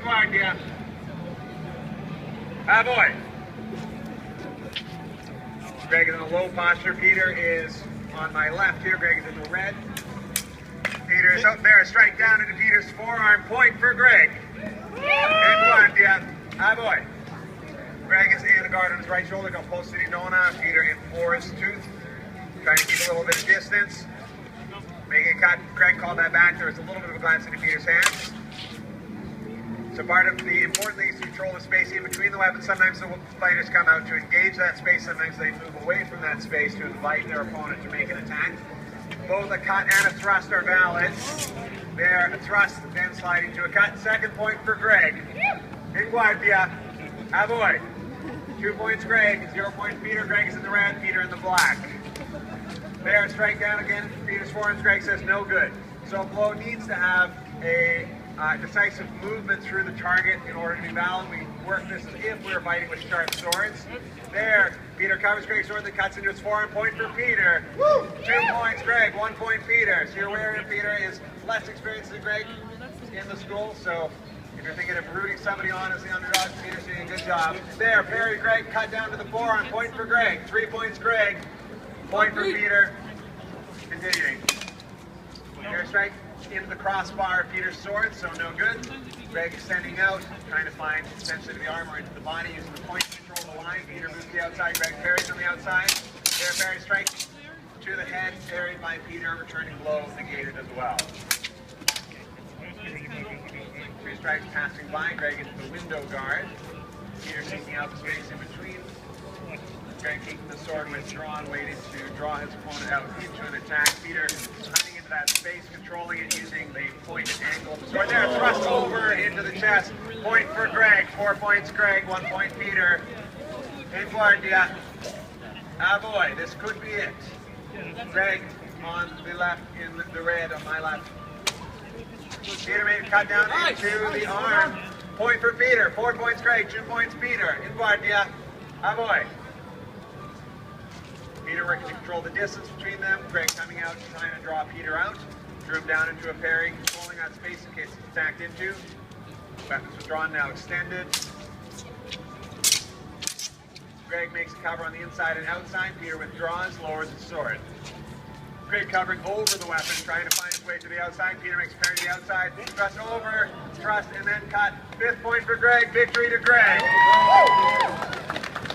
guardia. Avoid. Greg is in a low posture. Peter is on my left here. Greg is in the red. Peter is out there. Strike down into Peter's forearm. Point for Greg. In guardia. Avoid. Greg is in the guard on his right shoulder. Got post city nona. Peter in forest tooth. Trying to keep a little bit of distance. Making a cut. Greg called that back. There was a little bit of a glance into Peter's hands. So part of the important thing is to control the space in between the weapons. Sometimes the fighters come out to engage that space. Sometimes they move away from that space to invite their opponent to make an attack. Both a cut and a thrust are valid. There, a thrust, then sliding to a cut. Second point for Greg. In guardia. Avoid. 2 points Greg, 0 points Peter. Greg is in the red, Peter in the black. There, strike down again. Peter's forearms. Greg says no good. So a blow needs to have a decisive movement through the target in order to be valid. We work this as if we were fighting with sharp swords. There, Peter covers Greg's sword that cuts into his forearm. Point for Peter. 2 points Greg, 1 point Peter. So you're aware Peter is less experienced than Greg in the school. So if you're thinking of rooting somebody on as the underdog, Peter's doing a good job. There, parry Greg, cut down to the forearm. Point for Greg. 3 points Greg. Point for Peter. Continuing. Air strike into the crossbar of Peter's sword, so no good. Greg extending out, trying to find essentially the armor into the body, using the point to control the line. Peter moves to the outside, Greg parries on the outside. There, parry strike to the head, parried by Peter, returning blow negated as well. 3 strikes passing by, Greg into the window guard. Peter seeking out the space in between. Greg keeping the sword withdrawn, waiting to draw his opponent out into an attack. Peter hunting into that space, controlling it using the pointed angle of the sword. There, thrust over into the chest. Point for Greg. 4 points Greg, 1 point Peter. In guardia. Avoid. This could be it. Greg on the left, in the red on my left. Peter made a cut down into the arm. Point for Peter. 4 points Greg, 2 points Peter. In guardia. Avoid. Peter working to control the distance between them. Greg coming out, trying to draw Peter out. Drew him down into a parry, controlling that space in case it's attacked into. Weapons withdrawn, now extended. Greg makes a cover on the inside and outside. Peter withdraws, lowers his sword. Greg covering over the weapon, trying to find his way to the outside. Peter makes a parry to the outside. Thrust over, thrust, and then cut. 5th point for Greg. Victory to Greg.